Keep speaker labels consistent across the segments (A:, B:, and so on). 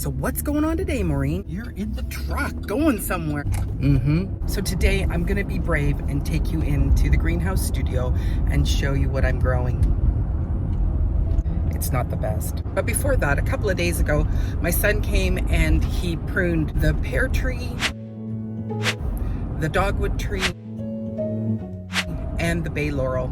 A: So what's going on today, Maureen? You're in the truck going somewhere. So today I'm gonna be brave and take you into the greenhouse studio and show you what I'm growing. It's not the best. But before that, a couple of days ago, my son came and he pruned the pear tree, the dogwood tree, and the bay laurel.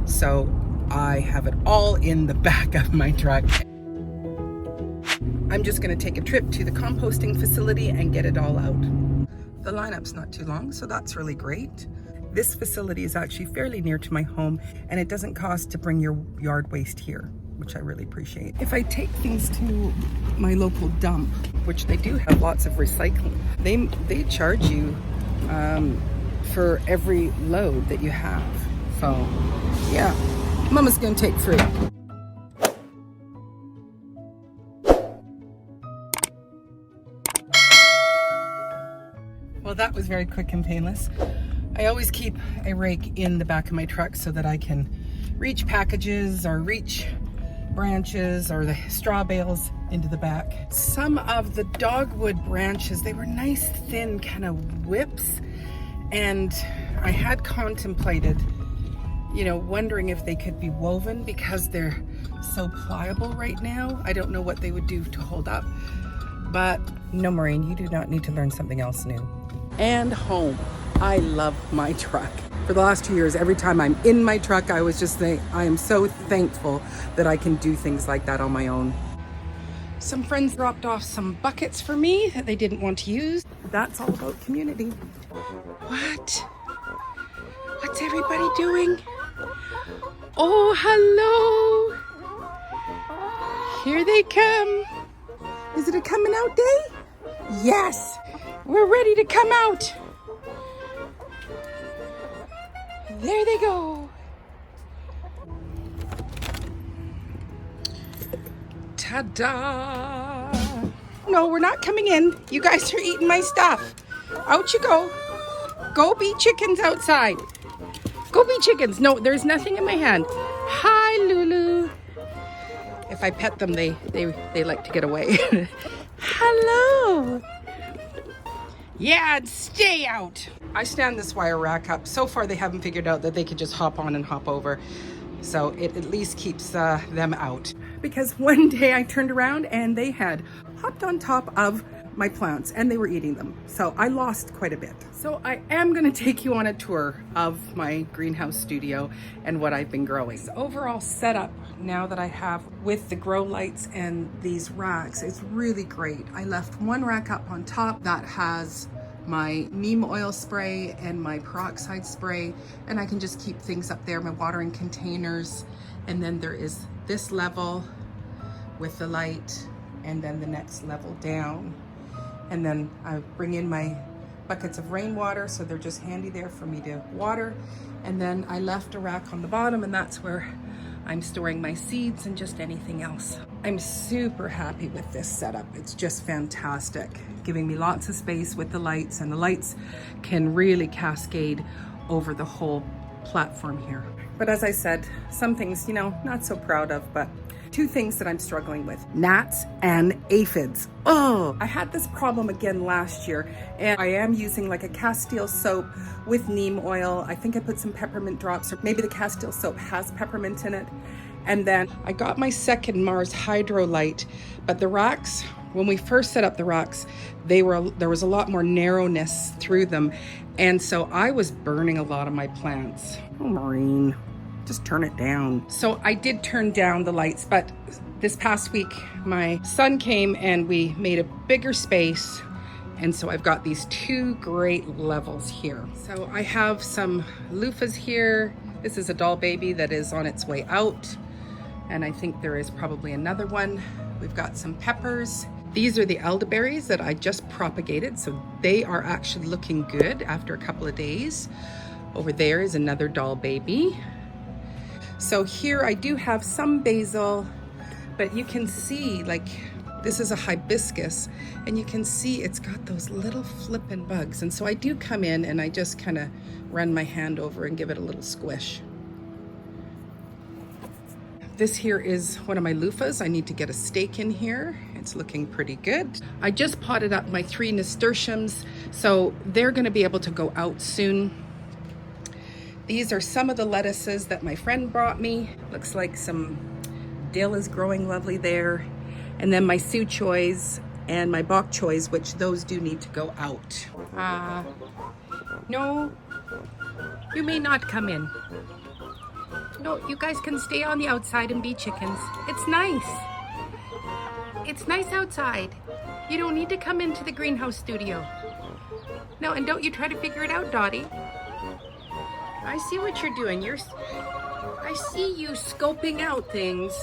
A: So I have it all in the back of my truck. I'm just gonna take a trip to the composting facility and get it all out. The lineup's not too long, so that's really great. This facility is actually fairly near to my home, and it doesn't cost to bring your yard waste here, which I really appreciate. If I take things to my local dump, which they do have lots of recycling, they charge you for every load that you have. So yeah, Mama's gonna take fruit. Well, that was very quick and painless. I always keep a rake in the back of my truck so that I can reach packages or reach branches or the straw bales into the back. Some of the dogwood branches, they were nice thin kind of whips, and I had contemplated, you know, wondering if they could be woven because they're so pliable right now. I don't know what they would do to hold up, but no, Maureen, you do not need to learn something else new. And home. I love my truck. For the last 2 years, every time I'm in my truck, I was just saying, I am so thankful that I can do things like that on my own. Some friends dropped off some buckets for me that they didn't want to use. That's all about community. What? What's everybody doing? Oh, hello. Here they come. Is it a coming out day? Yes. We're ready to come out. There they go. Ta-da! No, we're not coming in. You guys are eating my stuff. Out you go. Go be chickens outside. Go be chickens. No, there's nothing in my hand. Hi, Lulu. If I pet them, they like to get away. Hello. Yeah, stay out. I stand this wire rack up. So far, they haven't figured out that they could just hop on and hop over. So it at least keeps them out. Because one day I turned around and they had hopped on top of my plants and they were eating them. So I lost quite a bit. So I am gonna take you on a tour of my greenhouse studio and what I've been growing. This overall setup now that I have with the grow lights and these racks, it's really great. I left one rack up on top that has my neem oil spray and my peroxide spray, and I can just keep things up there, my watering containers. And then there is this level with the light, and then the next level down. And then I bring in my buckets of rainwater, so they're just handy there for me to water. And then I left a rack on the bottom, and that's where I'm storing my seeds and just anything else. I'm super happy with this setup. It's just fantastic, giving me lots of space with the lights, and the lights can really cascade over the whole platform here. But as I said, some things, you know, not so proud of, but two things that I'm struggling with: gnats and aphids. Oh, I had this problem again last year, and I am using like a Castile soap with neem oil. I think I put some peppermint drops, or maybe the Castile soap has peppermint in it. And then I got my second Mars Hydro Light, but the racks, when we first set up the racks, there was a lot more narrowness through them. And so I was burning a lot of my plants. Oh, Maureen, just turn it down. So I did turn down the lights, but this past week, my son came and we made a bigger space. And so I've got these two great levels here. So I have some loofahs here. This is a doll baby that is on its way out. And I think there is probably another one. We've got some peppers. These are the elderberries that I just propagated. So they are actually looking good after a couple of days. Over there is another doll baby. So here I do have some basil, but you can see, like, this is a hibiscus, and you can see it's got those little flippin' bugs. And so I do come in and I just kind of run my hand over and give it a little squish. This here is one of my loofahs. I need to get a stake in here. It's looking pretty good. I just potted up my 3 nasturtiums, so they're gonna be able to go out soon. These are some of the lettuces that my friend brought me. Looks like some dill is growing lovely there. And then my su choys and my bok choys, which those do need to go out. No, you may not come in. No, you guys can stay on the outside and be chickens. It's nice. It's nice outside. You don't need to come into the greenhouse studio. No, and don't you try to figure it out, Dottie. I see what you're doing. I see you scoping out things.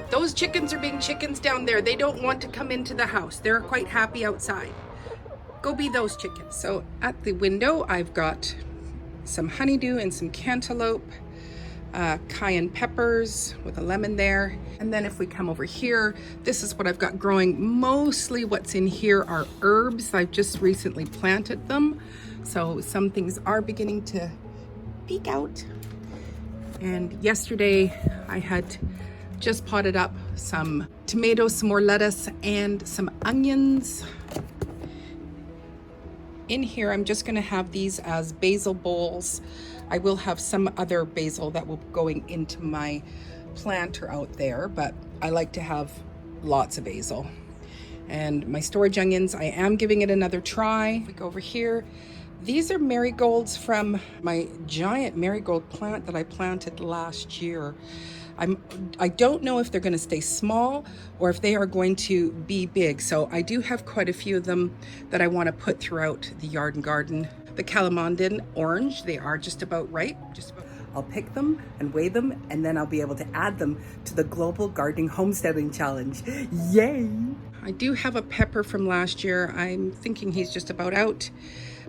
A: Those chickens are being chickens down there. They don't want to come into the house. They're quite happy outside. Go be those chickens. So at the window, I've got some honeydew and some cantaloupe, cayenne peppers with a lemon there. And then if we come over here, this is what I've got growing. Mostly what's in here are herbs. I've just recently planted them. So some things are beginning to peek out. And yesterday I had just potted up some tomatoes, some more lettuce, and some onions. In here, I'm just gonna have these as basil bowls. I will have some other basil that will be going into my planter out there, but I like to have lots of basil. And my storage onions, I am giving it another try. If we go over here, these are marigolds from my giant marigold plant that I planted last year. I don't know if they're going to stay small or if they are going to be big. So I do have quite a few of them that I want to put throughout the yard and garden. The calamondin orange, they are just about ripe. I'll pick them and weigh them, and then I'll be able to add them to the Global Gardening Homesteading Challenge. Yay! I do have a pepper from last year. I'm thinking he's just about out.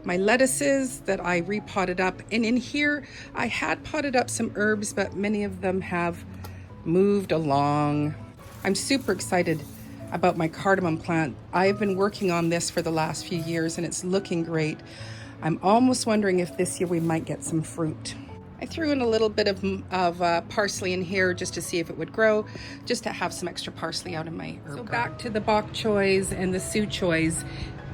A: My lettuces that I repotted up, and in here I had potted up some herbs, but many of them have moved along. I'm super excited about my cardamom plant. I've been working on this for the last few years and it's looking great. I'm almost wondering if this year we might get some fruit. I threw in a little bit of parsley in here just to see if it would grow, just to have some extra parsley out in my herb. So back to the bok choys and the su choys.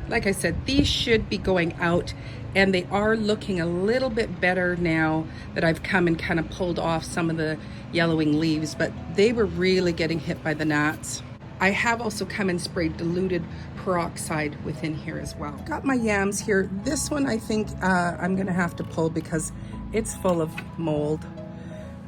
A: Like I said, these should be going out, and they are looking a little bit better now that I've come and kind of pulled off some of the yellowing leaves, but they were really getting hit by the gnats. I have also come and sprayed diluted peroxide within here as well. Got my yams here. This one I think I'm gonna have to pull because it's full of mold.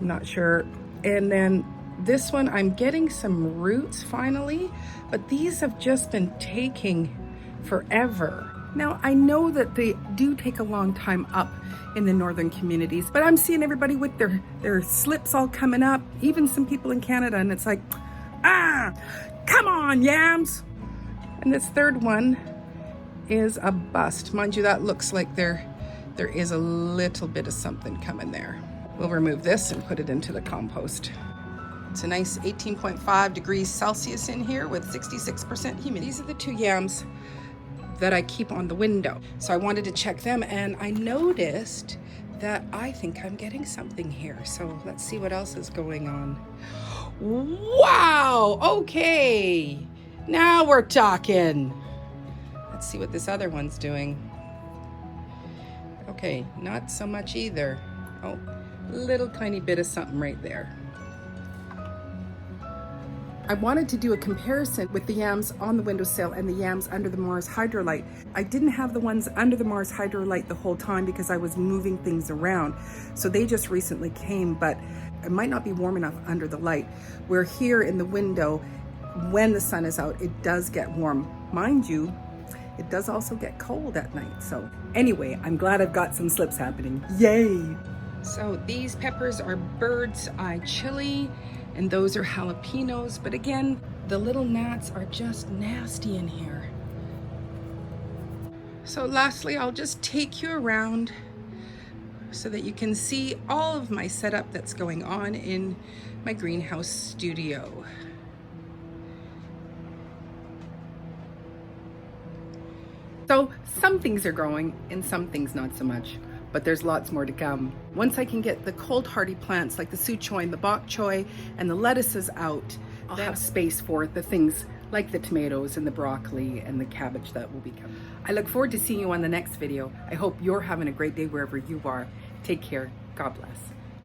A: I'm not sure. And then this one, I'm getting some roots finally, but these have just been taking forever. Now, I know that they do take a long time up in the northern communities, but I'm seeing everybody with their slips all coming up, even some people in Canada, and it's like, come on, yams! And this third one is a bust. Mind you, that looks like there is a little bit of something coming there. We'll remove this and put it into the compost. It's a nice 18.5 degrees Celsius in here with 66% humidity. These are the 2 yams that I keep on the window. So I wanted to check them, and I noticed that I think I'm getting something here. So let's see what else is going on. Wow, okay. Now we're talking. Let's see what this other one's doing. Okay, not so much either. Oh, little tiny bit of something right there. I wanted to do a comparison with the yams on the windowsill and the yams under the Mars Hydrolite. I didn't have the ones under the Mars Hydrolite the whole time because I was moving things around. So they just recently came, but it might not be warm enough under the light. Where here in the window, when the sun is out, it does get warm. Mind you, it does also get cold at night. So anyway, I'm glad I've got some slips happening. Yay! So these peppers are bird's eye chili, and those are jalapenos. But again, the little gnats are just nasty in here. So lastly, I'll just take you around so that you can see all of my setup that's going on in my greenhouse studio. So some things are growing and some things not so much. but there's lots more to come. Once I can get the cold hardy plants like the su choy and the bok choy and the lettuces out, I'll have space for the things like the tomatoes and the broccoli and the cabbage that will be coming. I look forward to seeing you on the next video. I hope you're having a great day wherever you are. Take care. God bless.